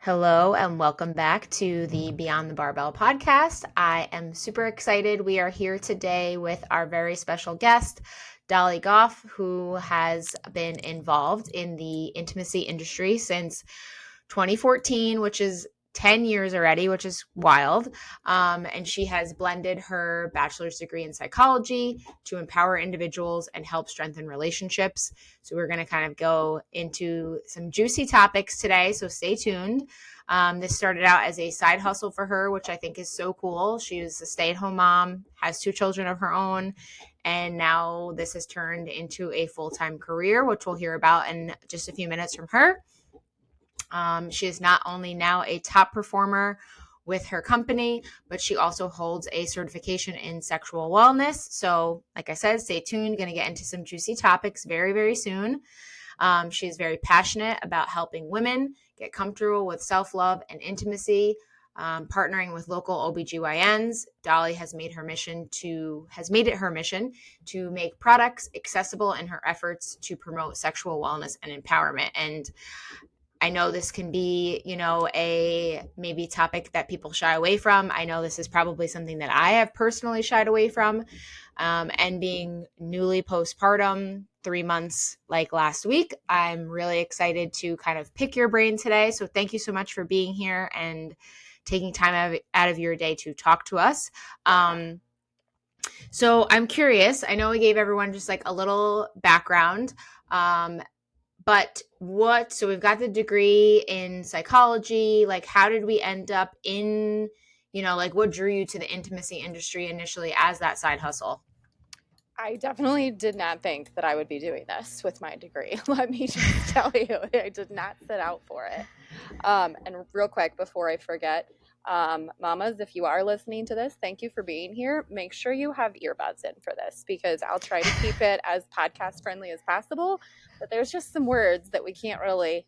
Hello and welcome back to the Beyond the Barbell podcast. I am super excited. We are here today with our very special guest, Dolly Goff, who has been involved in the intimacy industry since 2014, which is 10 years already, which is wild. And she has blended her bachelor's degree in psychology to empower individuals and help strengthen relationships. So we're going to kind of go into some juicy topics today. So stay tuned. This started out as a side hustle for her, which I think is so cool. She was a stay-at-home mom, has 2 children of her own, and now this has turned into a full-time career, which we'll hear about in just a few minutes from her. She is not only now a top performer with her company, but she also holds a certification in sexual wellness. So, like I said, stay tuned. Going to get into some juicy topics very, very soon. She is very passionate about helping women get comfortable with self-love and intimacy. Partnering with local OBGYNs, Dolly has made it her mission to make products accessible in her efforts to promote sexual wellness and empowerment. And I know this can be, a maybe topic that people shy away from. I know this is probably something that I have personally shied away from. And being newly postpartum, 3 months like last week, I'm really excited to kind of pick your brain today. So thank you so much for being here and taking time out of your day to talk to us. So I'm curious. I know we gave everyone just like a little background. But so we've got the degree in psychology. Like, how did we end up in, what drew you to the intimacy industry initially as that side hustle? I definitely did not think that I would be doing this with my degree. Let me just tell you, I did not set out for it. And real quick, before I forget, mamas, if you are listening to this, thank you for being here. Make sure you have earbuds in for this because I'll try to keep it as podcast friendly as possible. But there's just some words that we can't really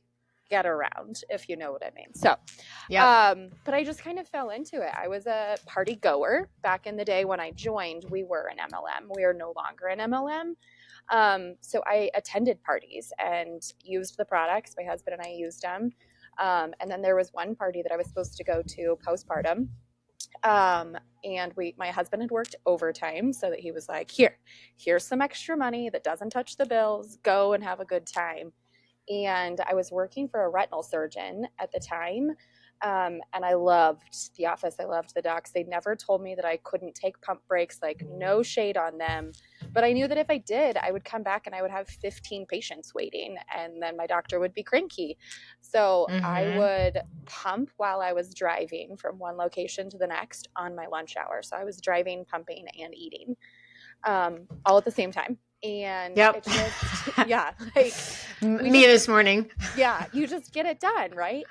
get around, if you know what I mean. So, but I just kind of fell into it. I was a party goer back in the day when I joined. We were an MLM. We are no longer an MLM. So I attended parties and used the products. My husband and I used them. And then there was one party that I was supposed to go to postpartum. And my husband had worked overtime so that he was like, here's some extra money that doesn't touch the bills. Go and have a good time. And I was working for a retinal surgeon at the time. And I loved the office. I loved the docs. They never told me that I couldn't take pump breaks, like no shade on them. But I knew that if I did, I would come back and I would have 15 patients waiting and then my doctor would be cranky. So I would pump while I was driving from one location to the next on my lunch hour. So I was driving, pumping, and eating all at the same time. And Yep. it just, yeah, like this morning. Yeah, you just get it done, right?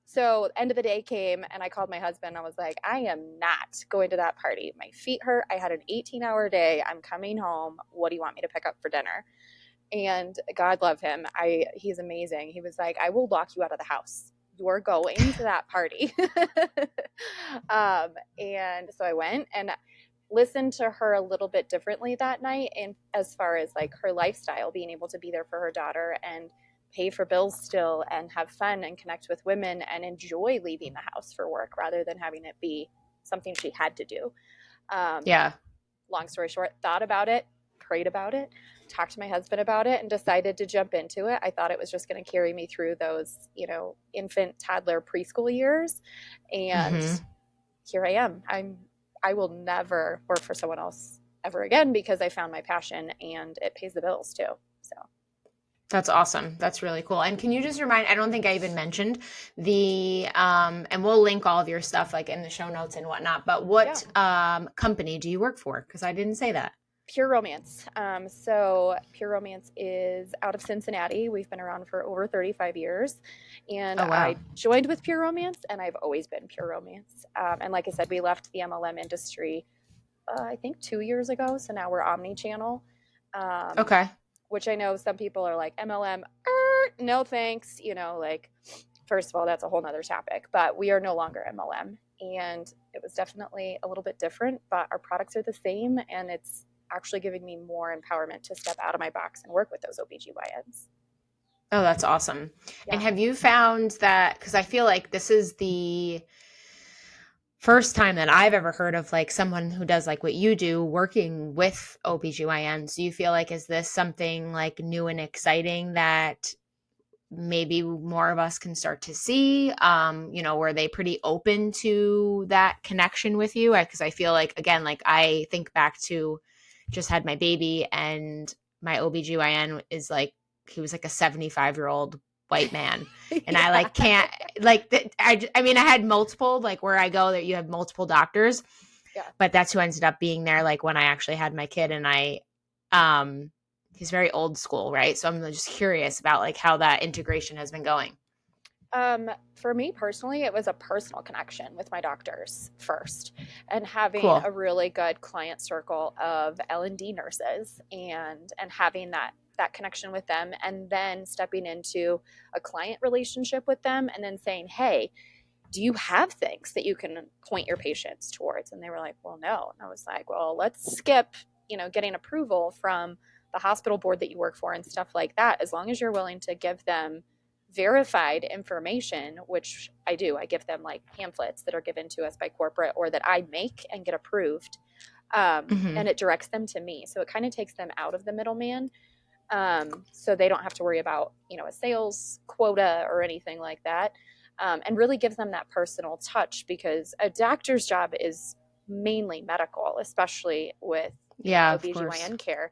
So end of the day came and I called my husband. I was like, I am not going to that party. My feet hurt. I had an 18-hour day. I'm coming home. What do you want me to pick up for dinner? And God love him. He's amazing. He was like, I will lock you out of the house. You're going to that party. And so I went and listened to her a little bit differently that night. And as far as like her lifestyle, being able to be there for her daughter and pay for bills still and have fun and connect with women and enjoy leaving the house for work rather than having it be something she had to do. Long story short, thought about it, prayed about it, talked to my husband about it, and decided to jump into it. I thought it was just going to carry me through those, infant, toddler, preschool years. And here I am. I will never work for someone else ever again because I found my passion and it pays the bills too. So that's awesome. That's really cool. And can you just remind, I don't think I even mentioned and we'll link all of your stuff like in the show notes and whatnot, but what company do you work for? Because I didn't say that. Pure Romance. So Pure Romance is out of Cincinnati. We've been around for over 35 years. And I joined with Pure Romance and I've always been Pure Romance. And like I said, we left the MLM industry, I think 2 years ago. So now we're omni-channel. Which I know some people are like, MLM, no thanks. First of all, that's a whole nother topic. But we are no longer MLM. And it was definitely a little bit different, but our products are the same. And it's actually giving me more empowerment to step out of my box and work with those OBGYNs. Oh, that's awesome. And Yeah. have you found that, because I feel like this is the first time that I've ever heard of like someone who does like what you do working with OBGYNs. Do you feel like is this something like new and exciting that maybe more of us can start to see? Were they pretty open to that connection with you? Because I feel like, again, like I think back to just had my baby and my OBGYN is like, he was like a 75-year-old white man. And I Yeah. like can't like I mean I had multiple like where I go that you have multiple doctors, Yeah. but that's who ended up being there like when I actually had my kid. And um he's very old school, right? So I'm just curious about like how that integration has been going. For me personally, it was a personal connection with my doctors first, and having Cool. a really good client circle of L&D nurses, and having that connection with them, and then stepping into a client relationship with them, and then saying, "Hey, do you have things that you can point your patients towards?" And they were like, "Well, no." And I was like, "Well, let's skip, getting approval from the hospital board that you work for and stuff like that, as long as you're willing to give them verified information," which I do. I give them like pamphlets that are given to us by corporate or that I make and get approved. Hmm. And it directs them to me. So it kind of takes them out of the middleman. So they don't have to worry about, a sales quota or anything like that. And really gives them that personal touch, because a doctor's job is mainly medical, especially with, Yeah, of course. OBGYN care.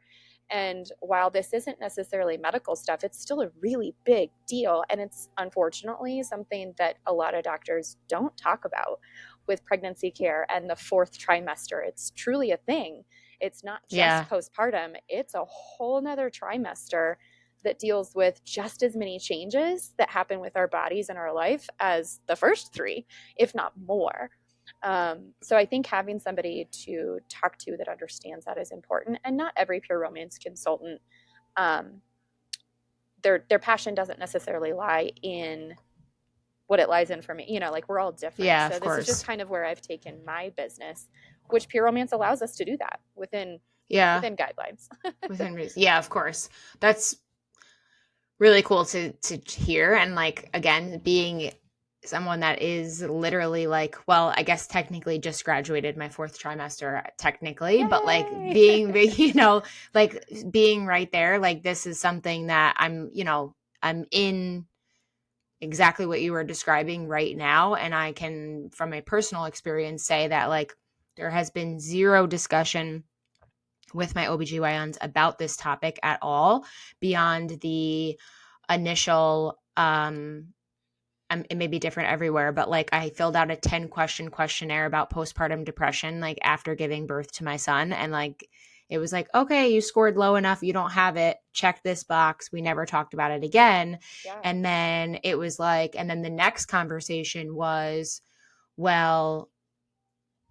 And while this isn't necessarily medical stuff, it's still a really big deal. And it's unfortunately something that a lot of doctors don't talk about with pregnancy care and the fourth trimester. It's truly a thing. It's not just Yeah. postpartum, it's a whole nother trimester that deals with just as many changes that happen with our bodies and our life as the first three, if not more. So I think having somebody to talk to that understands that is important. And not every pure romance consultant, um, their passion doesn't necessarily lie in what it lies in for me. Like, we're all different. Yeah, So of this is just course. kind of where I've taken my business, which pure romance allows us to do that within Yeah, within guidelines. within reason. Yeah, of course. That's really cool to hear. And like again, being someone that is literally like, well, I guess technically just graduated my fourth trimester technically, but like Yay! being like being right there, like this is something that I'm in exactly what you were describing right now. And I can, from a personal experience, say that like there has been zero discussion with my OBGYNs about this topic at all Yeah, beyond the initial it may be different everywhere, but like I filled out a 10-question questionnaire about postpartum depression like after giving birth to my son, and like it was like, okay, you scored low enough, you don't have it, check this box. We never talked about it again. yeah, And then it was like, and then the next conversation was, well,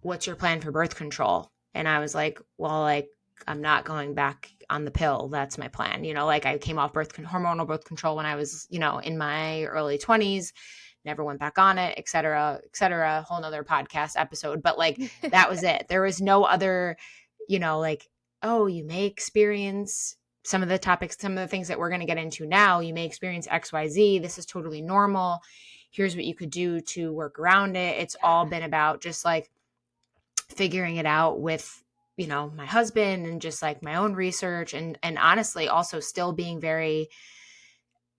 what's your plan for birth control? And I was like, well, like I'm not going back on the pill. That's my plan. Like I came off hormonal birth control when I was, in my early 20s, never went back on it, et cetera, et cetera. Whole nother podcast episode. But like that was it. There was no other, like, oh, you may experience some of the topics, some of the things that we're going to get into now. You may experience XYZ. This is totally normal. Here's what you could do to work around it. It's all yeah, been about just like figuring it out with my husband and just like my own research, and honestly also still being very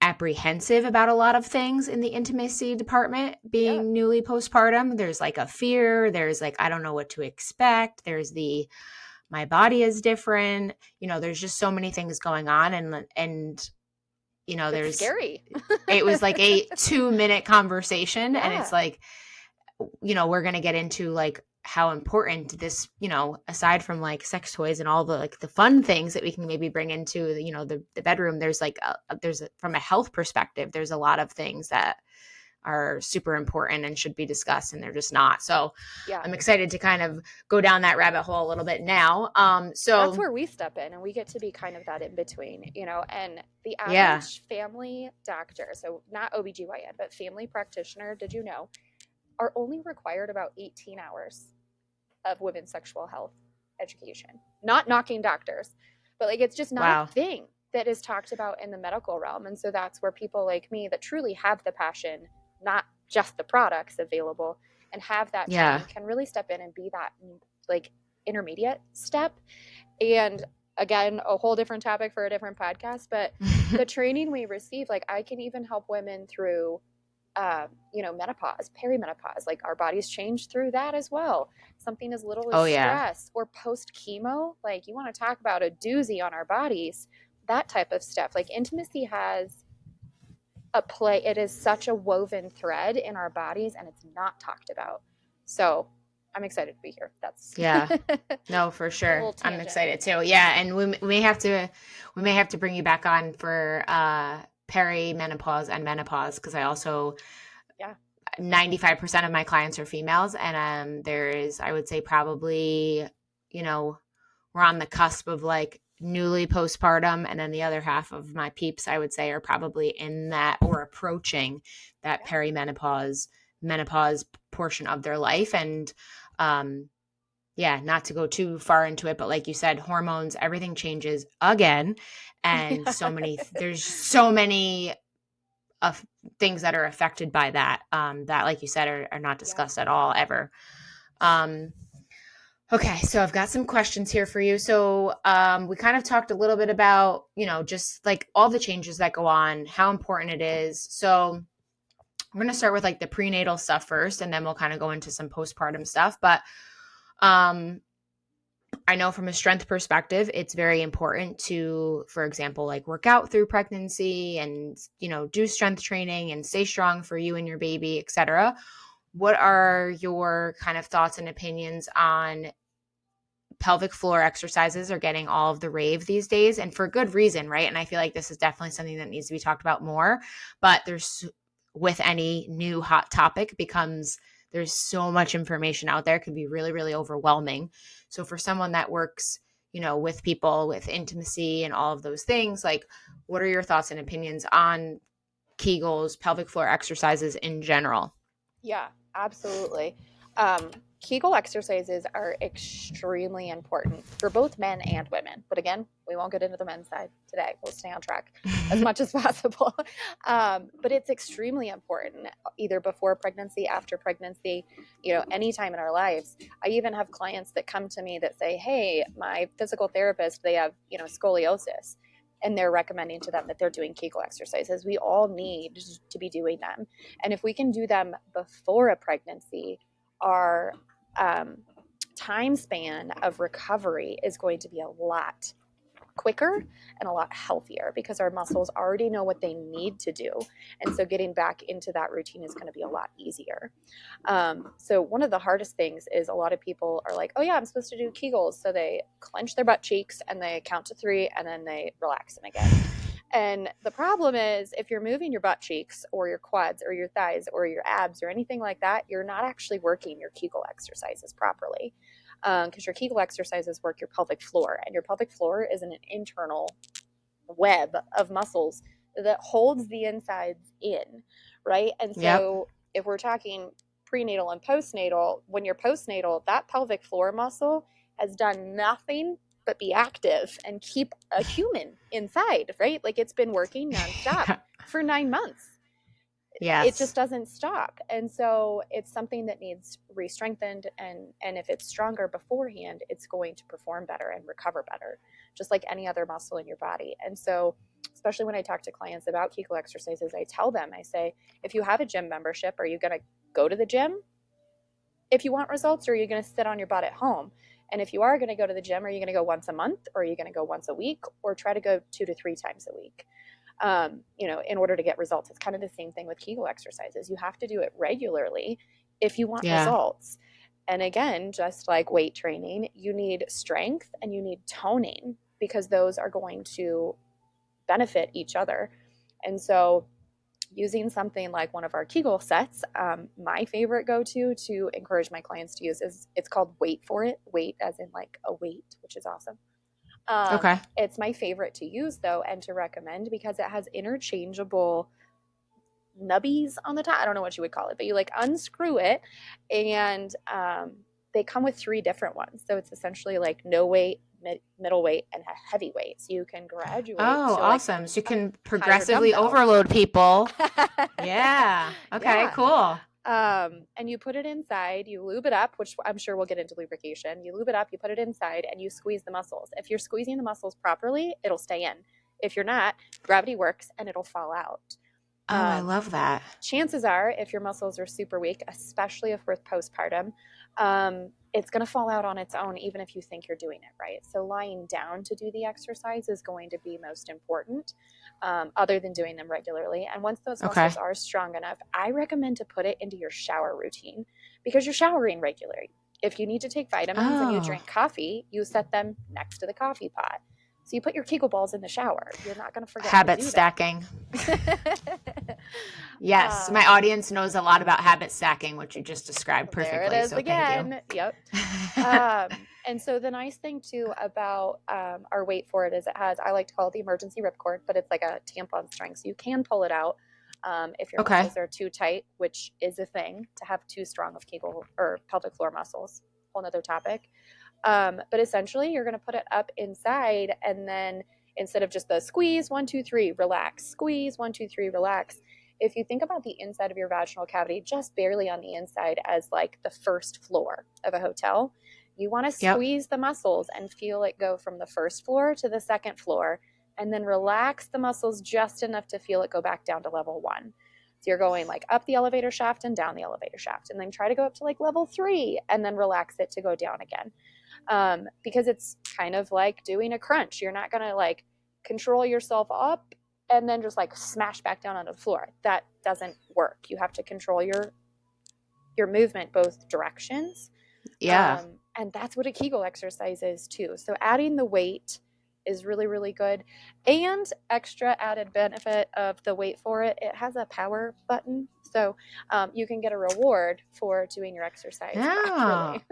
apprehensive about a lot of things in the intimacy department, yeah, being newly postpartum. There's like a fear, there's like I don't know what to expect, there's the my body is different, there's just so many things going on, and it's there's scary. it was like a 2-minute conversation, and it's Yeah, like we're going to get into like how important this, aside from like sex toys and all the like the fun things that we can maybe bring into the bedroom, there's like from a health perspective, there's a lot of things that are super important and should be discussed, and they're just not. So yeah. I'm excited to kind of go down that rabbit hole a little bit now. That's So where we step in, and we get to be kind of that in between, and the yeah. average family doctor, so not OBGYN, but family practitioner, did you know, are only required about 18 hours of women's sexual health education. Not knocking doctors, but like it's just not a Wow. thing that is talked about in the medical realm. And so that's where people like me that truly have the passion, not just the products available, and have that Yeah. time can really step in and be that like intermediate step. And again, a whole different topic for a different podcast, but the training we receive, like I can even help women through menopause, perimenopause, like our bodies change through that as well. Something as little as Oh yeah. stress or post chemo, like you want to talk about a doozy on our bodies, that type of stuff. Like intimacy has a play. It is such a woven thread in our bodies and it's not talked about. So I'm excited to be here. That's Yeah. No, for a sure. little I'm tangent. excited too. Yeah, and we may have to bring you back on for perimenopause and menopause, because I also Yeah. 95% of my clients are females, and there is, I would say, probably, we're on the cusp of like newly postpartum, and then the other half of my peeps, I would say, are probably in that or approaching that Yeah. perimenopause menopause portion of their life. And yeah, not to go too far into it, but like you said, hormones, everything changes again. And there's so many of things that are affected by that, that, like you said, are not Yeah. discussed at all ever. Okay, so I've got some questions here for you. So we kind of talked a little bit about, just like all the changes that go on, how important it is. So we're going to start with like the prenatal stuff first, and then we'll kind of go into some postpartum stuff. But I know from a strength perspective, it's very important to, for example, like work out through pregnancy and, do strength training and stay strong for you and your baby, etc. What are your kind of thoughts and opinions on pelvic floor exercises are getting all of the rave these days, and for good reason, right? And I feel like this is definitely something that needs to be talked about more, but with any new hot topic there's so much information out there, it could be really, really overwhelming. So for someone that works, with people, with intimacy and all of those things, like what are your thoughts and opinions on Kegels, pelvic floor exercises in general? Yeah, absolutely. Kegel exercises are extremely important for both men and women. But again, we won't get into the men's side today. We'll stay on track as much as possible. But it's extremely important either before pregnancy, after pregnancy, anytime in our lives. I even have clients that come to me that say, hey, my physical therapist, they have, scoliosis. And they're recommending to them that they're doing Kegel exercises. We all need to be doing them. And if we can do them before a pregnancy, our time span of recovery is going to be a lot quicker and a lot healthier because our muscles already know what they need to do. And so getting back into that routine is going to be a lot easier. So one of the hardest things is a lot of people are like, oh yeah, I'm supposed to do Kegels. So they clench their butt cheeks and they count to 3 and then they relax them again. And the problem is if you're moving your butt cheeks or your quads or your thighs or your abs or anything like that, you're not actually working your Kegel exercises properly. Because your Kegel exercises work your pelvic floor, and your pelvic floor is an internal web of muscles that holds the insides in, right? And so if we're talking prenatal and postnatal, when you're postnatal, that pelvic floor muscle has done nothing but be active and keep a human inside, right? Like it's been working nonstop for 9 months. Yes. It just doesn't stop. And so it's something that needs re-strengthened. And if it's stronger beforehand, it's going to perform better and recover better, just like any other muscle in your body. And so, especially when I talk to clients about Kegel exercises, I tell them, I say, if you have a gym membership, are you going to go to the gym if you want results, or are you going to sit on your butt at home? And if you are going to go to the gym, are you going to go once a month, or are you going to go once a week, or try to go 2 to 3 times a week? In order to get results. It's kind of the same thing with Kegel exercises. You have to do it regularly if you want results. And again, just like weight training, you need strength and you need toning because those are going to benefit each other. And so using something like one of our Kegel sets, my favorite go-to to encourage my clients to use is it's called Wait for It. Wait as in like a weight, which is awesome. Okay. It's my favorite to use though, and to recommend because it has interchangeable nubbies on the top. I don't know what you would call it, but you like unscrew it and they come with 3 different ones. So it's essentially like no weight, middleweight, and a heavyweight. So you can graduate Oh, to like awesome. So you can higher progressively dumbbell. overload people. Yeah. Okay, Yeah. cool. And you put it inside, you lube it up, which I'm sure we'll get into lubrication. You lube it up, you put it inside, and you squeeze the muscles. If you're squeezing the muscles properly, it'll stay in. If you're not, gravity works and it'll fall out. Oh, I love that. Chances are, if your muscles are super weak, especially if we're postpartum, it's going to fall out on its own, even if you think you're doing it right. So lying down to do the exercise is going to be most important, other than doing them regularly. And once those Okay. muscles are strong enough, I recommend to put it into your shower routine because you're showering regularly. If you need to take vitamins and you Oh, drink coffee, you set them next to the coffee pot. So you put your Kegel balls in the shower. You're not going to forget to habit do stacking. that. Yes, my audience knows a lot about habit stacking, which you just described There it perfectly. is So thank again. Yep. you. And so the nice thing too about our weight for it is it has, I like to call it the emergency ripcord, but it's like a tampon string. So you can pull it out if your Okay. muscles are too tight, which is a thing to have too strong of Kegel or pelvic floor muscles. Whole nother topic. But essentially you're going to put it up inside, and then instead of just the squeeze, 1, 2, 3, relax, squeeze, 1, 2, 3, relax. If you think about the inside of your vaginal cavity, just barely on the inside as like the first floor of a hotel, you want to Yep. squeeze the muscles and feel it go from the first floor to the second floor, and then relax the muscles just enough to feel it go back down to level 1. So you're going like up the elevator shaft and down the elevator shaft, and then try to go up to like level 3 and then relax it to go down again. Because it's kind of like doing a crunch. You're not going to like control yourself up and then just like smash back down onto the floor. That doesn't work. You have to control your movement both directions. Yeah. And that's what a Kegel exercise is too. So adding the weight is really, really good. And extra added benefit of the weight for it, it has a power button. So you can get a reward for doing your exercise Oh, properly.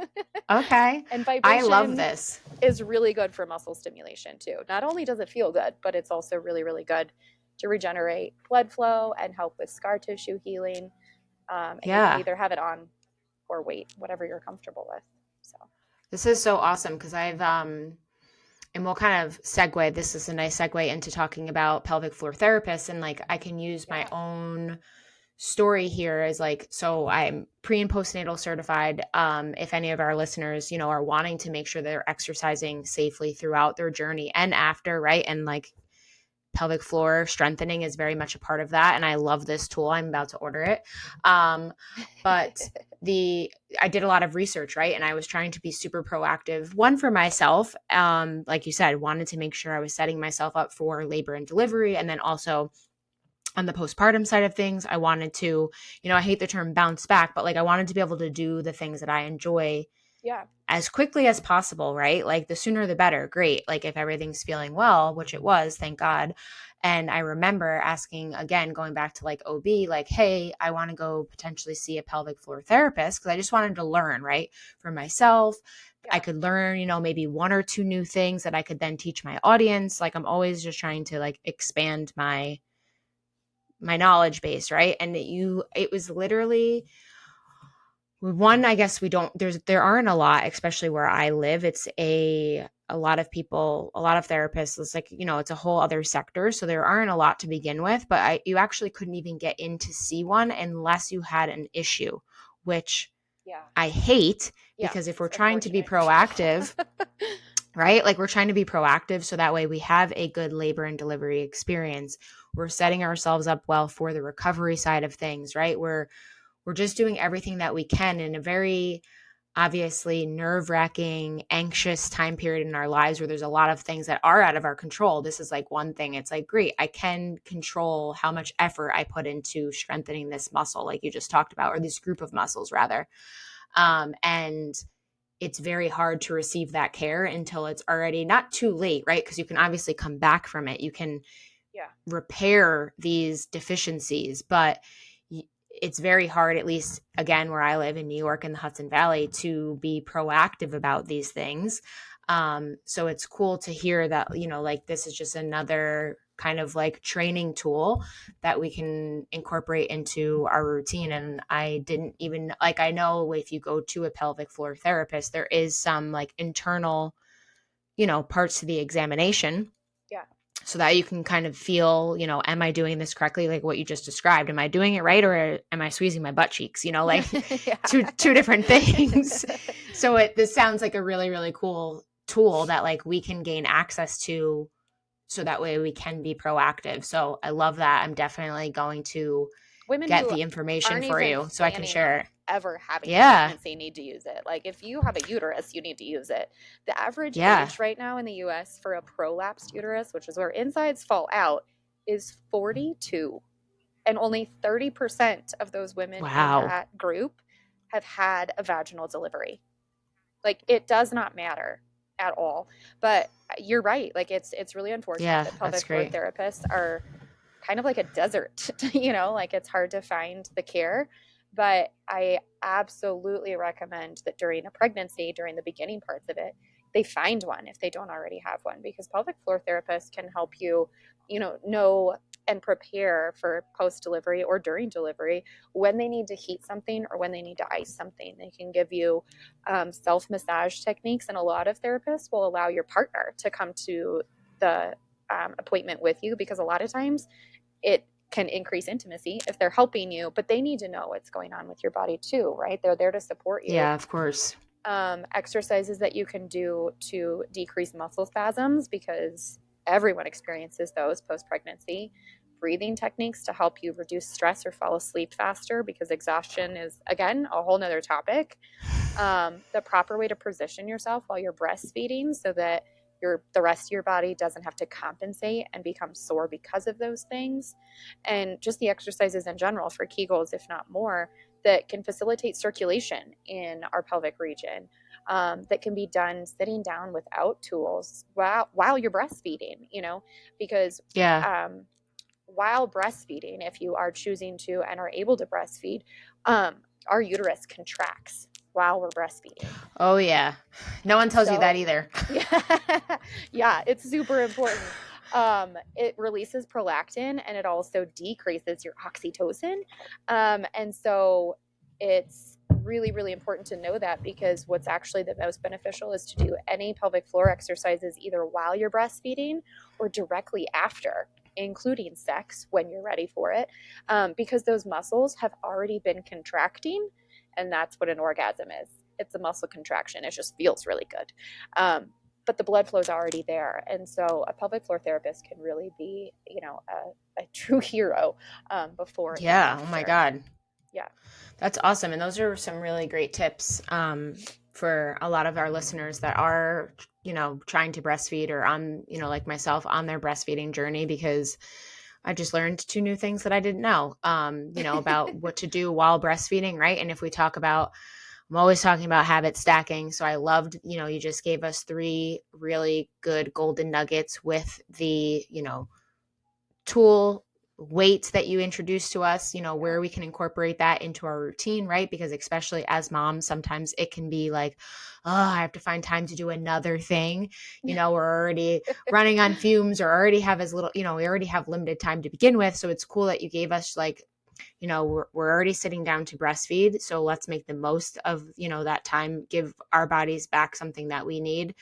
okay. And I love vibration this. is really good for muscle stimulation too. Not only does it feel good, but it's also really, really good to regenerate blood flow and help with scar tissue healing. And you can Yeah. either have it on or wait, whatever you're comfortable with. So This is so awesome because and we'll kind of segue. This is a nice segue into talking about pelvic floor therapists, and like I can use my own story here as like, so I'm pre and postnatal certified. If any of our listeners, are wanting to make sure they're exercising safely throughout their journey and after, right? And like pelvic floor strengthening is very much a part of that. And I love this tool. I'm about to order it. But I did a lot of research, right? And I was trying to be super proactive. One, for myself, like you said, wanted to make sure I was setting myself up for labor and delivery. And then also on the postpartum side of things, I wanted to, I hate the term bounce back, but like I wanted to be able to do the things that I enjoy as quickly as possible, right? Like the sooner the better. Great. Like if everything's feeling well, which it was, thank God. And I remember asking again, going back to like OB, like, hey, I want to go potentially see a pelvic floor therapist because I just wanted to learn, right? For myself. I could learn, maybe 1 or 2 new things that I could then teach my audience. Like I'm always just trying to like expand my knowledge base, right? And it was literally one, I guess there aren't a lot, especially where I live. It's a lot of people, a lot of therapists. It's like, it's a whole other sector. So there aren't a lot to begin with, but you actually couldn't even get in to see one unless you had an issue, which I hate because if we're trying to be proactive, right? Like we're trying to be proactive so that way we have a good labor and delivery experience. We're setting ourselves up well for the recovery side of things, right? We're just doing everything that we can in a very obviously nerve-wracking, anxious time period in our lives where there's a lot of things that are out of our control. This is like one thing. It's like, great, I can control how much effort I put into strengthening this muscle, like you just talked about, or this group of muscles rather. And it's very hard to receive that care until it's already not too late, right? Because you can obviously come back from it. You can repair these deficiencies, but it's very hard, at least again, where I live in New York in the Hudson Valley, to be proactive about these things. So it's cool to hear that, like this is just another kind of like training tool that we can incorporate into our routine. And I didn't even I know if you go to a pelvic floor therapist, there is some like internal parts to the examination. Yeah. So that you can kind of feel, am I doing this correctly? Like what you just described. Am I doing it right, or am I squeezing my butt cheeks? Like two different things. So this sounds like a really, really cool tool that like we can gain access to, so that way we can be proactive. So I love that. I'm definitely going to Women get who the information aren't for even you so I can planning share on it. ever having a Yeah. pregnancy need to use it. Like if you have a uterus, you need to use it. The average Yeah. age right now in the US for a prolapsed uterus, which is where insides fall out, is 42. And only 30% of those women in Wow. that group have had a vaginal delivery. Like it does not matter at all. But you're right. Like it's really unfortunate Yeah, that that's pelvic floor great. therapists are kind of like a desert, like it's hard to find the care. But I absolutely recommend that during a pregnancy, during the beginning parts of it, they find one if they don't already have one, because pelvic floor therapists can help you, know and prepare for post delivery or during delivery when they need to heat something or when they need to ice something. They can give you self massage techniques, and a lot of therapists will allow your partner to come to the appointment with you, because a lot of times it can increase intimacy if they're helping you, but they need to know what's going on with your body too, right? They're there to support you. Yeah, of course. Exercises that you can do to decrease muscle spasms, because everyone experiences those post pregnancy. Breathing techniques to help you reduce stress or fall asleep faster, because exhaustion is, again, a whole nother topic. The proper way to position yourself while you're breastfeeding so that the rest of your body doesn't have to compensate and become sore because of those things. And just the exercises in general for Kegels, if not more, that can facilitate circulation in our pelvic region, that can be done sitting down without tools while you're breastfeeding, because Yeah. while breastfeeding, if you are choosing to and are able to breastfeed, our uterus contracts while we're breastfeeding. Oh yeah. No one tells you that either. Yeah, it's super important. It releases prolactin, and it also decreases your oxytocin. And so it's really, really important to know that, because what's actually the most beneficial is to do any pelvic floor exercises either while you're breastfeeding or directly after, including sex when you're ready for it, because those muscles have already been contracting, and that's what an orgasm is. It's a muscle contraction. It just feels really good. But the blood flow is already there. And so a pelvic floor therapist can really be, a true hero before. Yeah. Oh my God. Yeah. That's awesome. And those are some really great tips for a lot of our listeners that are, trying to breastfeed, or on, like myself, on their breastfeeding journey, because I just learned two new things that I didn't know, about what to do while breastfeeding. Right. And if we talk about, I'm always talking about habit stacking. So I loved, you just gave us 3 really good golden nuggets with the, tool weights that you introduced to us, where we can incorporate that into our routine, right? Because especially as moms, sometimes it can be like, oh, I have to find time to do another thing. We're already running on fumes, or already have as little, we already have limited time to begin with. So it's cool that you gave us like, we're already sitting down to breastfeed. So let's make the most of, that time, give our bodies back something that we need.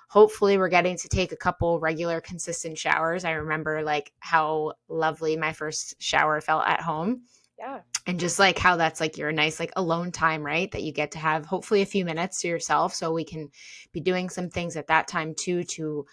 Hopefully we're getting to take a couple regular, consistent showers. I remember like how lovely my first shower felt at home. Yeah. And just like how that's like your nice, like alone time, right? That you get to have hopefully a few minutes to yourself, so we can be doing some things at that time too, to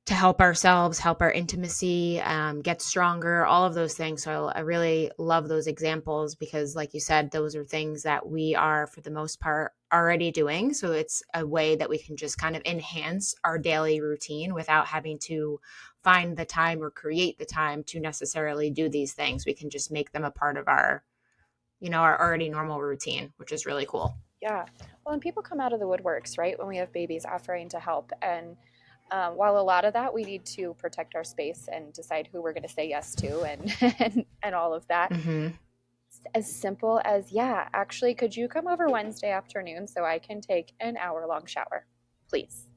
help ourselves, help our intimacy, get stronger, all of those things. So I really love those examples, because like you said, those are things that we are for the most part already doing. So it's a way that we can just kind of enhance our daily routine without having to find the time or create the time to necessarily do these things. We can just make them a part of our, our already normal routine, which is really cool. Yeah. Well, and people come out of the woodworks, right, when we have babies, offering to help. And while a lot of that, we need to protect our space and decide who we're going to say yes to, and all of that. Mm-hmm. As simple as, yeah, actually, could you come over Wednesday afternoon so I can take an hour-long shower, please?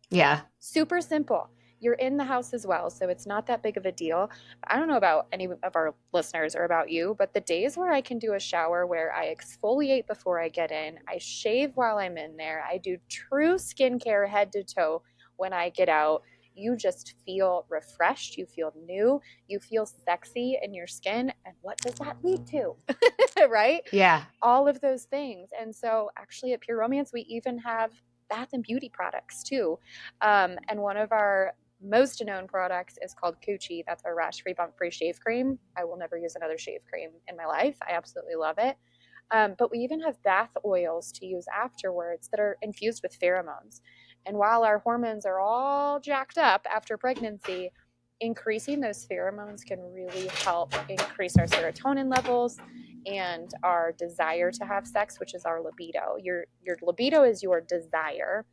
Yeah. Super simple. you're in the house as well, so it's not that big of a deal. I don't know about any of our listeners or about you, but the days where I can do a shower where I exfoliate before I get in, I shave while I'm in there, I do true skincare head to toe when I get out, you just feel refreshed, you feel new, you feel sexy in your skin. And what does that lead to? Right? Yeah. All of those things. And so actually at Pure Romance, we even have bath and beauty products too. And one of our most known products is called Coochie. That's our rash-free, bump-free shave cream. I will never use another shave cream in my life. I absolutely love it. But we even have bath oils to use afterwards that are infused with pheromones. And while our hormones are all jacked up after pregnancy, increasing those pheromones can really help increase our serotonin levels and our desire to have sex, which is our libido. Your libido is your desire,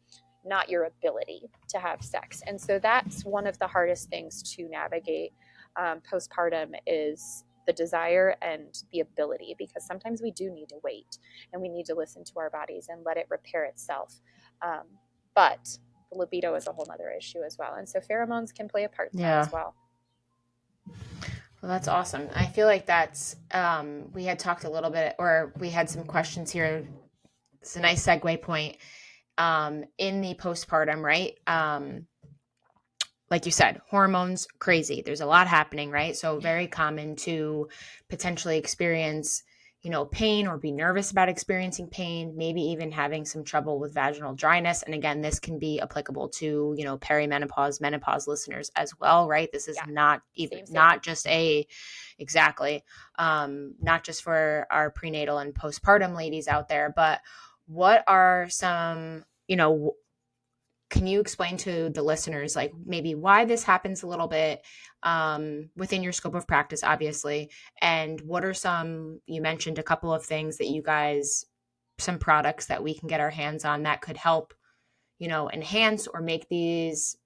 not your ability to have sex. And so that's one of the hardest things to navigate postpartum is the desire and the ability, because sometimes we do need to wait and we need to listen to our bodies and let it repair itself. But the libido is a whole other issue as well. And so pheromones can play a part in that as well. Well, that's awesome. I feel like that's, we had talked a little bit, or we had some questions here. It's a nice segue point in the postpartum, right? Like you said, hormones, crazy. There's a lot happening, right? So very common to potentially experience, pain or be nervous about experiencing pain, maybe even having some trouble with vaginal dryness. And again, this can be applicable to, perimenopause, menopause listeners as well, right? This is not even, not just exactly, not just for our prenatal and postpartum ladies out there, but what are some, can you explain to the listeners, like maybe why this happens a little bit within your scope of practice, obviously, and what are some, you mentioned a couple of things that you guys, some products that we can get our hands on that could help, enhance or make these,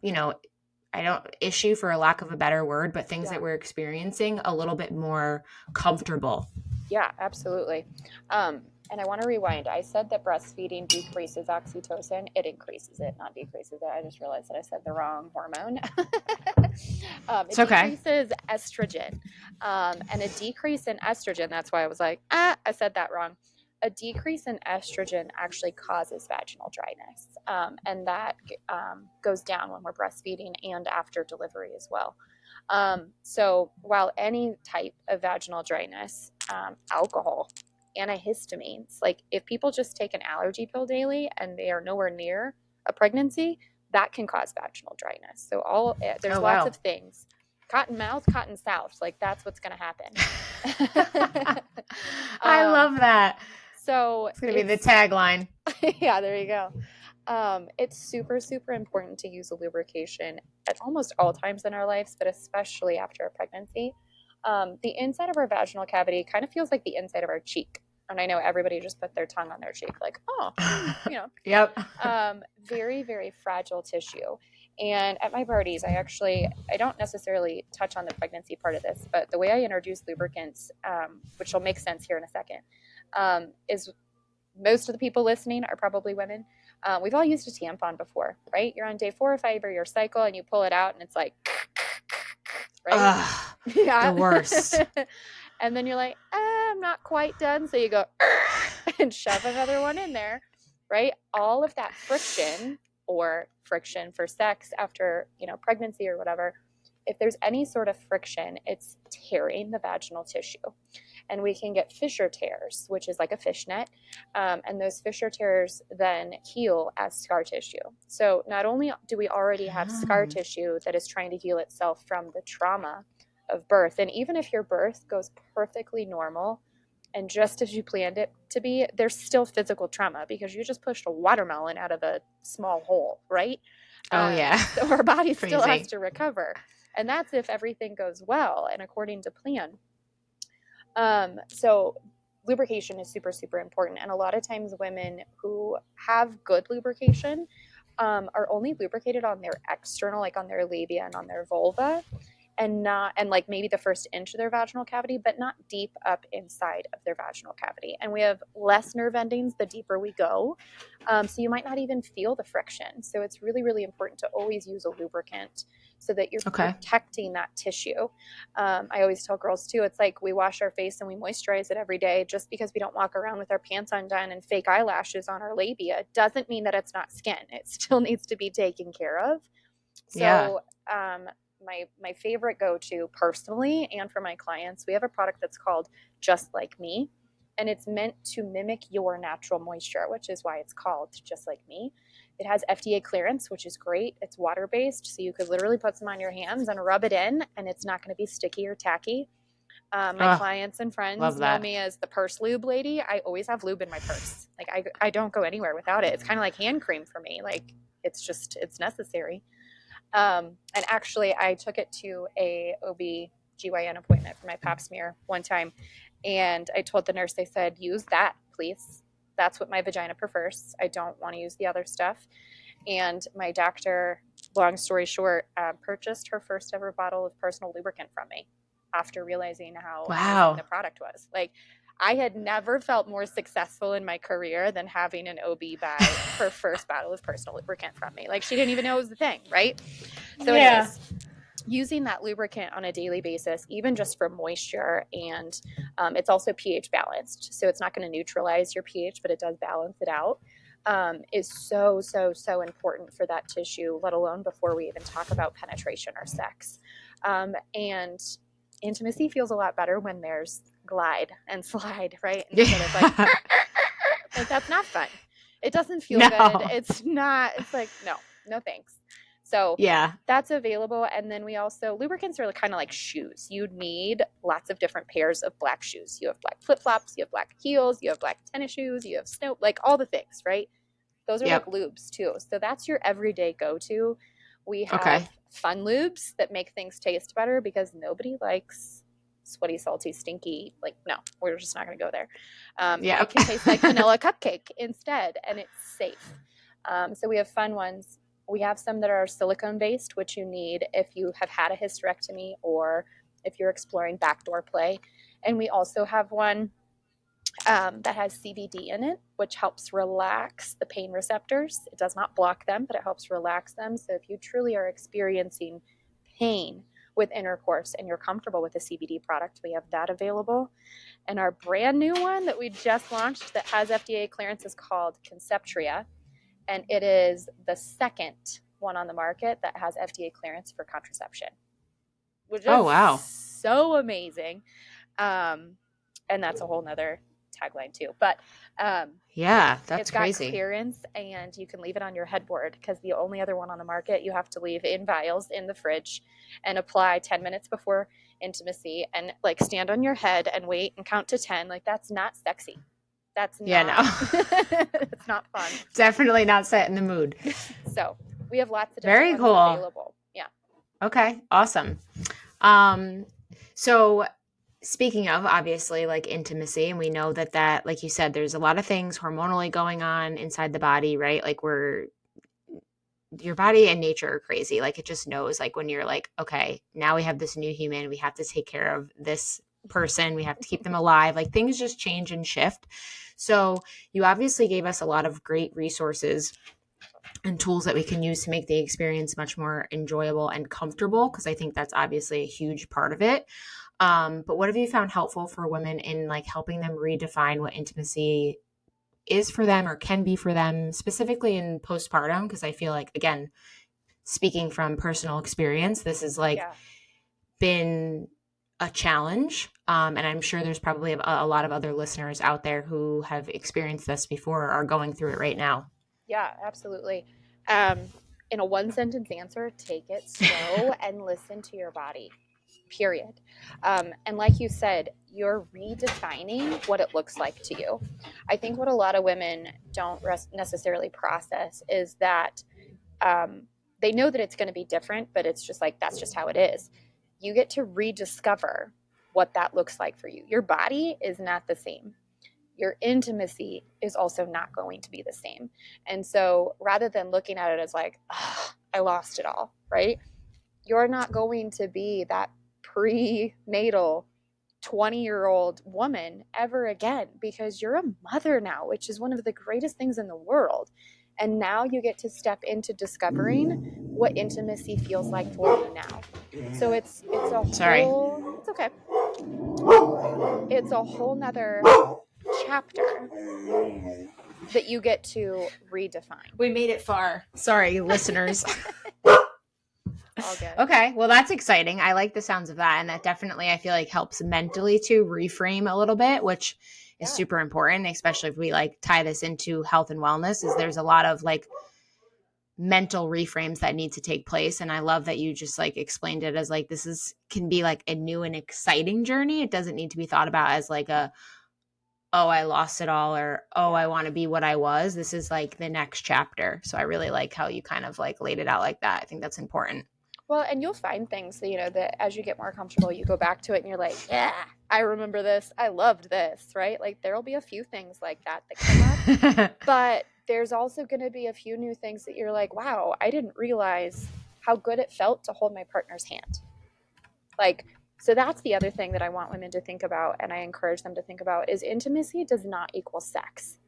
I don't issue for a lack of a better word, but things that we're experiencing a little bit more comfortable. Yeah, absolutely. And I want to rewind. I said that breastfeeding decreases oxytocin. It increases it, not decreases it. I just realized that I said the wrong hormone. It decreases estrogen. And a decrease in estrogen, that's why I was like, I said that wrong. A decrease in estrogen actually causes vaginal dryness. And that goes down when we're breastfeeding and after delivery as well. So while any type of vaginal dryness, alcohol, antihistamines, like if people just take an allergy pill daily and they are nowhere near a pregnancy, that can cause vaginal dryness. So there's lots of things. Cotton mouth, cotton south, like that's what's going to happen. I love that. So it's going to be the tagline. Yeah, there you go. It's super, super important to use a lubrication at almost all times in our lives, but especially after a pregnancy. The inside of our vaginal cavity kind of feels like the inside of our cheek. And I know everybody just put their tongue on their cheek like, Yep. Very, very fragile tissue. And at my parties, I don't necessarily touch on the pregnancy part of this, but the way I introduce lubricants, which will make sense here in a second, is most of the people listening are probably women. We've all used a tampon before, right? You're on day 4 or 5 of your cycle and you pull it out and it's like, right? The worst. And then you're like, I'm not quite done. So you go and shove another one in there, right? All of that friction or friction for sex after, pregnancy or whatever, if there's any sort of friction, it's tearing the vaginal tissue. And we can get fissure tears, which is like a fishnet. And those fissure tears then heal as scar tissue. So not only do we already have scar tissue that is trying to heal itself from the trauma of birth, and even if your birth goes perfectly normal and just as you planned it to be, there's still physical trauma because you just pushed a watermelon out of a small hole, right? Oh, yeah. So our body still has to recover. And that's if everything goes well and according to plan. So lubrication is super, super important. And a lot of times women who have good lubrication are only lubricated on their external, like on their labia and on their vulva. and like maybe the first inch of their vaginal cavity, but not deep up inside of their vaginal cavity. And we have less nerve endings the deeper we go. So you might not even feel the friction. So it's really, really important to always use a lubricant so that you're protecting that tissue. I always tell girls too, it's like we wash our face and we moisturize it every day. Just because we don't walk around with our pants undone and fake eyelashes on our labia doesn't mean that it's not skin. It still needs to be taken care of. So my favorite go-to personally and for my clients, we have a product that's called Just Like Me, and it's meant to mimic your natural moisture, which is why it's called Just Like Me. It has FDA clearance, which is great. It's water-based, so you could literally put some on your hands and rub it in, and it's not going to be sticky or tacky. My clients and friends know me as the purse lube lady. I always have lube in my purse. Like I don't go anywhere without it. It's kind of like hand cream for me. Like it's necessary. And actually I took it to a OB/GYN appointment for my pap smear one time. And I told the nurse, I said, use that, please. That's what my vagina prefers. I don't want to use the other stuff. And my doctor, long story short, purchased her first ever bottle of personal lubricant from me after realizing how amazing the product was. Like, I had never felt more successful in my career than having an OB buy her first bottle of personal lubricant from me. Like, she didn't even know it was a thing, right? So anyways, using that lubricant on a daily basis, even just for moisture, and it's also pH balanced. So it's not going to neutralize your pH, but it does balance it out, is so, so, so important for that tissue, let alone before we even talk about penetration or sex. And intimacy feels a lot better when there's glide and slide, right? Instead of like that's not fun. It doesn't feel good. It's like, no thanks. So that's available. And then we also, lubricants are kind of like shoes. You'd need lots of different pairs of black shoes. You have black flip-flops, you have black heels, you have black tennis shoes, you have snow, like all the things, right? Those are like lubes too. So that's your everyday go-to. We have fun lubes that make things taste better because nobody likes sweaty, salty, stinky. Like, no, we're just not going to go there. It can taste like vanilla cupcake instead, and it's safe. So we have fun ones. We have some that are silicone based, which you need if you have had a hysterectomy or if you're exploring backdoor play. And we also have one that has CBD in it, which helps relax the pain receptors. It does not block them, but it helps relax them. So if you truly are experiencing pain with intercourse and you're comfortable with a CBD product, we have that available. And our brand new one that we just launched that has FDA clearance is called Conceptria. And it is the second one on the market that has FDA clearance for contraception, which is so amazing. And that's a whole nother tagline too. But that's it's got crazy clearance, and you can leave it on your headboard because the only other one on the market you have to leave in vials in the fridge and apply 10 minutes before intimacy and like stand on your head and wait and count to 10. Like, that's not sexy. That's not, it's not fun. Definitely not set in the mood. So we have lots of different ones available. Yeah. Okay. Awesome. So speaking of, obviously, like intimacy, and we know that, like you said, there's a lot of things hormonally going on inside the body, right? Like your body and nature are crazy. Like, it just knows, like, when you're like, okay, now we have this new human, we have to take care of this person, we have to keep them alive. Like, things just change and shift. So you obviously gave us a lot of great resources and tools that we can use to make the experience much more enjoyable and comfortable, because I think that's obviously a huge part of it. But what have you found helpful for women in like helping them redefine what intimacy is for them or can be for them, specifically in postpartum? Because I feel like, again, speaking from personal experience, this has been a challenge. And I'm sure there's probably a lot of other listeners out there who have experienced this before or are going through it right now. Yeah, absolutely. In a one sentence answer, take it slow and listen to your body, period. And like you said, you're redefining what it looks like to you. I think what a lot of women don't necessarily process is that they know that it's going to be different, but it's just like, that's just how it is. You get to rediscover what that looks like for you. Your body is not the same. Your intimacy is also not going to be the same. And so rather than looking at it as like, oh, I lost it all, right? You're not going to be that prenatal 20-year-old woman ever again, because you're a mother now, which is one of the greatest things in the world. And now you get to step into discovering what intimacy feels like for you now. So it's a Sorry. whole, it's okay. It's a whole nother chapter that you get to redefine. We made it far. Sorry, listeners. All good. Okay, well, that's exciting. I like the sounds of that. And that definitely, I feel like, helps mentally to reframe a little bit, which is super important, especially if we like tie this into health and wellness, is there's a lot of like mental reframes that need to take place. And I love that you just like explained it as like, this is can be like a new and exciting journey. It doesn't need to be thought about as like a, oh, I lost it all, or, oh, I want to be what I was. This is like the next chapter. So I really like how you kind of like laid it out like that. I think that's important. Well, and you'll find things that, you know, that as you get more comfortable, you go back to it and you're like, yeah, I remember this. I loved this, right? Like there'll be a few things like that come up, but there's also going to be a few new things that you're like, wow, I didn't realize how good it felt to hold my partner's hand. Like, so that's the other thing that I want women to think about, and I encourage them to think about, is intimacy does not equal sex.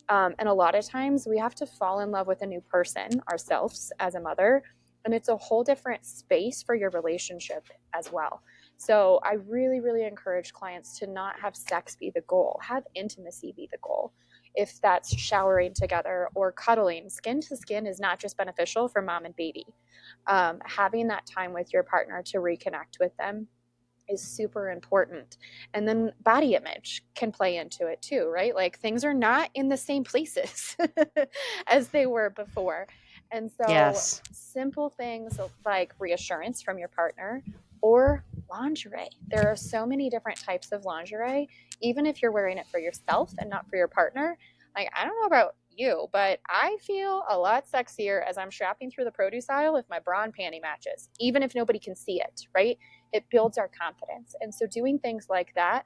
And a lot of times we have to fall in love with a new person ourselves as a mother, and it's a whole different space for your relationship as well. So I really, really encourage clients to not have sex be the goal. Have intimacy be the goal. If that's showering together or cuddling, skin to skin is not just beneficial for mom and baby. Having that time with your partner to reconnect with them is super important. And then body image can play into it too, right? Like things are not in the same places as they were before. And so yes. Simple things like reassurance from your partner or lingerie. There are so many different types of lingerie, even if you're wearing it for yourself and not for your partner. Like, I don't know about you, but I feel a lot sexier as I'm shopping through the produce aisle if my bra and panty matches, even if nobody can see it, right? It builds our confidence. And so doing things like that,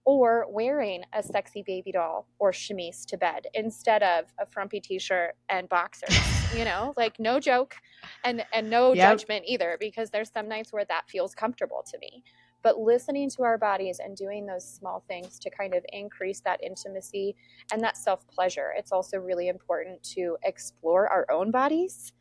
or wearing a sexy baby doll or chemise to bed instead of a frumpy t-shirt and boxers, you know, like no joke and no judgment either, because there's some nights where that feels comfortable to me. But listening to our bodies and doing those small things to kind of increase that intimacy and that self-pleasure. It's also really important to explore our own bodies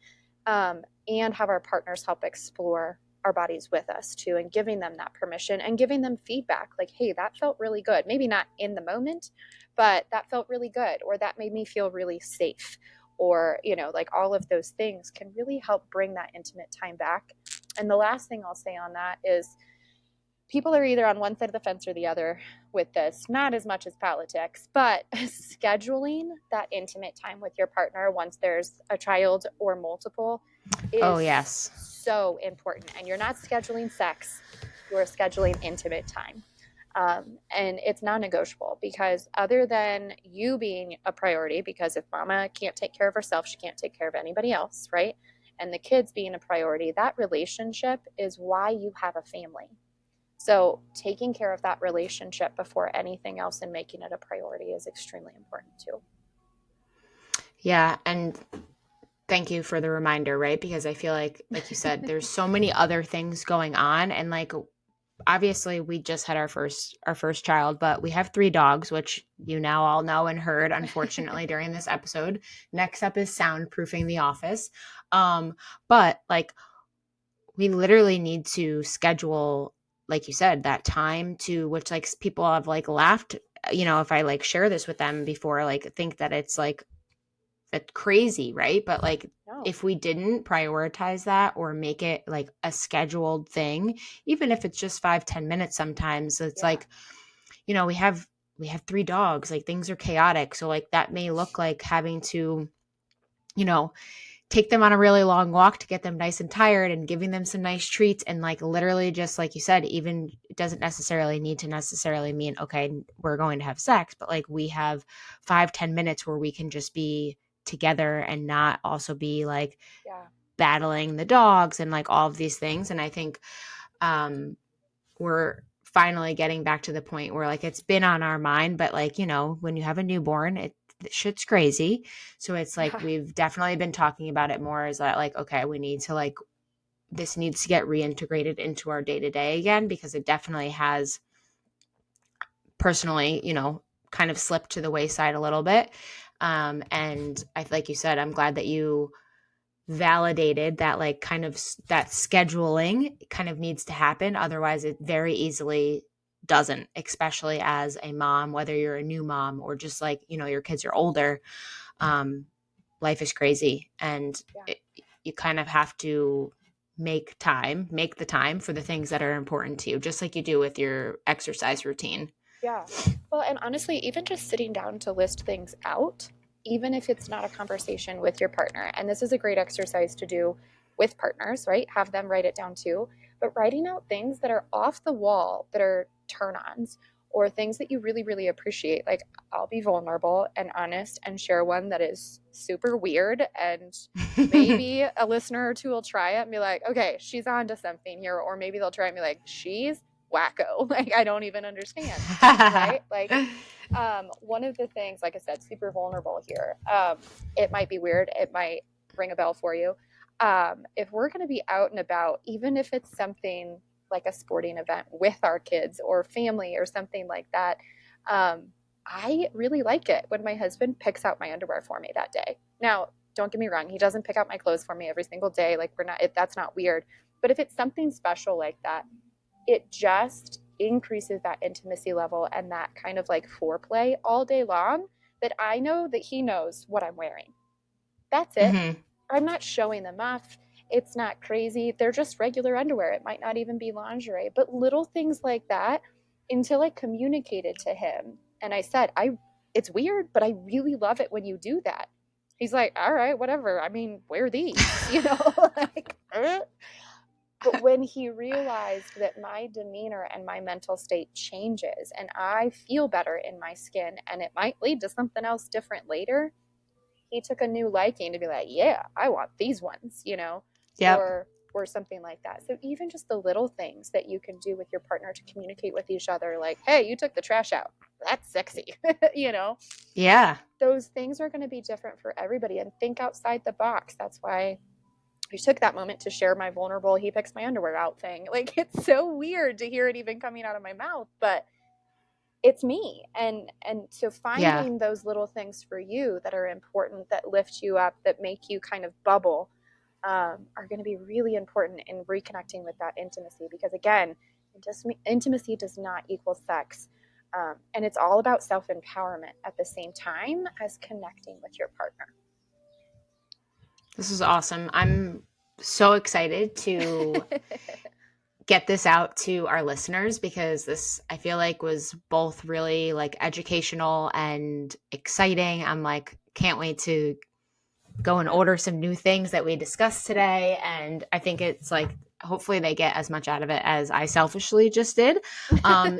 and have our partners help explore our bodies with us too, and giving them that permission and giving them feedback like, hey, that felt really good. Maybe not in the moment, but that felt really good, or that made me feel really safe, or, you know, like all of those things can really help bring that intimate time back. And the last thing I'll say on that is people are either on one side of the fence or the other with this, not as much as politics, but scheduling that intimate time with your partner once there's a child or multiple is so important. And you're not scheduling sex, you're scheduling intimate time. And it's non-negotiable, because other than you being a priority, because if mama can't take care of herself, she can't take care of anybody else, right? And the kids being a priority, that relationship is why you have a family. So taking care of that relationship before anything else and making it a priority is extremely important too. Yeah. And thank you for the reminder, right? Because I feel like you said, there's so many other things going on. And like, obviously we just had our first child, but we have 3 dogs, which you now all know and heard, unfortunately, during this episode. Next up is soundproofing the office. But like, we literally need to schedule, like you said, that time to which like people have like laughed, you know, if I like share this with them before, like think that it's like that's crazy, right? But like if we didn't prioritize that or make it like a scheduled thing, even if it's just 5-10 minutes, sometimes it's like, you know, we have 3 dogs, like things are chaotic. So like that may look like having to, you know, take them on a really long walk to get them nice and tired and giving them some nice treats. And like literally just like you said, even it doesn't necessarily need to necessarily mean, okay, we're going to have sex, but like we have 5-10 minutes where we can just be together and not also be like battling the dogs and like all of these things. And I think we're finally getting back to the point where like it's been on our mind, but like, you know, when you have a newborn, shit's crazy. So it's like we've definitely been talking about it more, is that like, okay, we need to like this needs to get reintegrated into our day-to-day again, because it definitely has personally, kind of slipped to the wayside a little bit. And like you said, I'm glad that you validated that, like, kind of that scheduling kind of needs to happen. Otherwise, it very easily doesn't, especially as a mom, whether you're a new mom or just like, your kids are older. Life is crazy, and you kind of have to make the time for the things that are important to you, just like you do with your exercise routine. Yeah. Well, and honestly, even just sitting down to list things out, even if it's not a conversation with your partner, and this is a great exercise to do with partners, right? Have them write it down too. But writing out things that are off the wall, that are turn ons, or things that you really, really appreciate. Like, I'll be vulnerable and honest and share one that is super weird. And maybe a listener or two will try it and be like, okay, she's on to something here. Or maybe they'll try and be like, she's wacko. Like, I don't even understand. Right? Like, one of the things, like I said, super vulnerable here. It might be weird. It might ring a bell for you. If we're going to be out and about, even if it's something like a sporting event with our kids or family or something like that, I really like it when my husband picks out my underwear for me that day. Now, don't get me wrong, he doesn't pick out my clothes for me every single day. Like, that's not weird. But if it's something special like that, it just increases that intimacy level and that kind of like foreplay all day long, that I know that he knows what I'm wearing. That's it. Mm-hmm. I'm not showing them off. It's not crazy. They're just regular underwear. It might not even be lingerie, but little things like that, until I communicated to him and I said, it's weird, but I really love it when you do that. He's like, all right, whatever. I mean, wear these, like, but when he realized that my demeanor and my mental state changes and I feel better in my skin and it might lead to something else different later, he took a new liking to be like, yeah, I want these ones, Yep. or something like that. So even just the little things that you can do with your partner to communicate with each other, like, hey, you took the trash out. That's sexy. Yeah. Those things are going to be different for everybody, and think outside the box. That's why I took that moment to share my vulnerable, he picks my underwear out thing. Like, it's so weird to hear it even coming out of my mouth, but it's me. And so Yeah. finding those little things for you that are important, that lift you up, that make you kind of bubble, are going to be really important in reconnecting with that intimacy. Because again, intimacy does not equal sex. And it's all about self-empowerment at the same time as connecting with your partner. This is awesome. I'm so excited to get this out to our listeners, because this, I feel like, was both really like educational and exciting. I'm like, can't wait to go and order some new things that we discussed today. And I think it's like, hopefully they get as much out of it as I selfishly just did.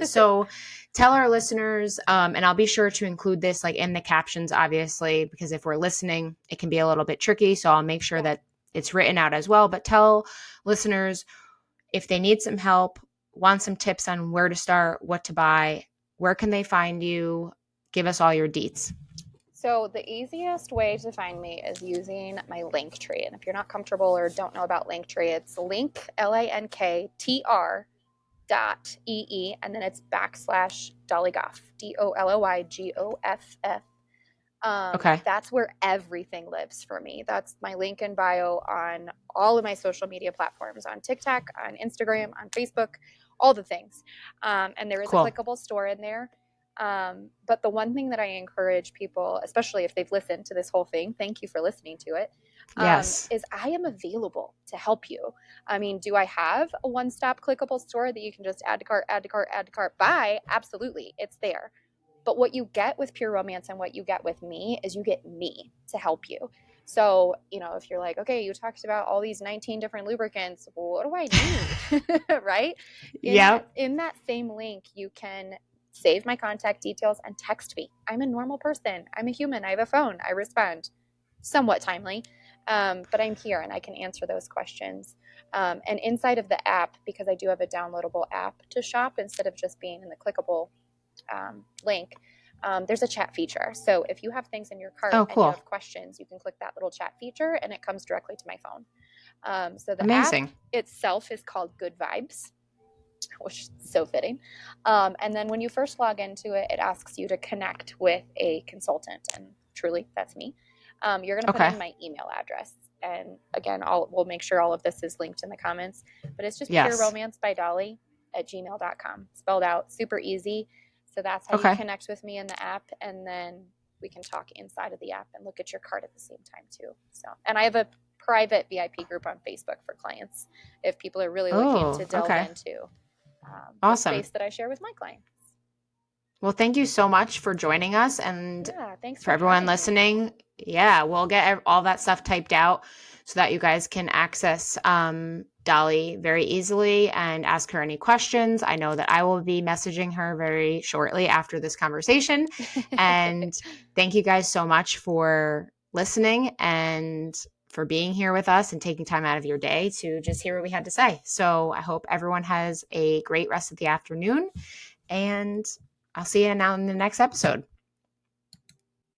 So tell our listeners, and I'll be sure to include this like in the captions, obviously, because if we're listening, it can be a little bit tricky. So I'll make sure that it's written out as well. But tell listeners, if they need some help, want some tips on where to start, what to buy, where can they find you? Give us all your deets. So the easiest way to find me is using my Linktree. And if you're not comfortable or don't know about Linktree, it's linktr.ee, and then it's / Dolly Goff, DOLLYGOFF. Okay. That's where everything lives for me. That's my link in bio on all of my social media platforms, on TikTok, on Instagram, on Facebook, all the things. And there is a clickable store in there. But the one thing that I encourage people, especially if they've listened to this whole thing, thank you for listening to it, is I am available to help you. I mean, do I have a one-stop clickable store that you can just add to cart, buy? Absolutely. It's there. But what you get with Pure Romance and what you get with me is you get me to help you. So, if you're like, okay, you talked about all these 19 different lubricants, well, what do I need? Right? In that same link, you can save my contact details and text me. I'm a normal person. I'm a human. I have a phone. I respond somewhat timely. But I'm here and I can answer those questions. And inside of the app, because I do have a downloadable app to shop instead of just being in the clickable link, there's a chat feature. So if you have things in your cart and you have questions, you can click that little chat feature and it comes directly to my phone. So the Amazing. app itself is called Good Vibes, which is so fitting. And then when you first log into it, it asks you to connect with a consultant, and truly, that's me. You're going to put Okay. in my email address, and again, we'll make sure all of this is linked in the comments. But it's just Yes. pureromancebydolly@gmail.com, spelled out, super easy. So that's how you Okay. connect with me in the app, and then we can talk inside of the app and look at your card at the same time too. So, and I have a private VIP group on Facebook for clients if people are really looking to delve into the Awesome. space that I share with my clients. Well, thank you so much for joining us, and thanks for everyone listening. We'll get all that stuff typed out so that you guys can access Dolly very easily and ask her any questions. I know that I will be messaging her very shortly after this conversation. And thank you guys so much for listening and for being here with us and taking time out of your day to just hear what we had to say. So I hope everyone has a great rest of the afternoon, and I'll see you now in the next episode.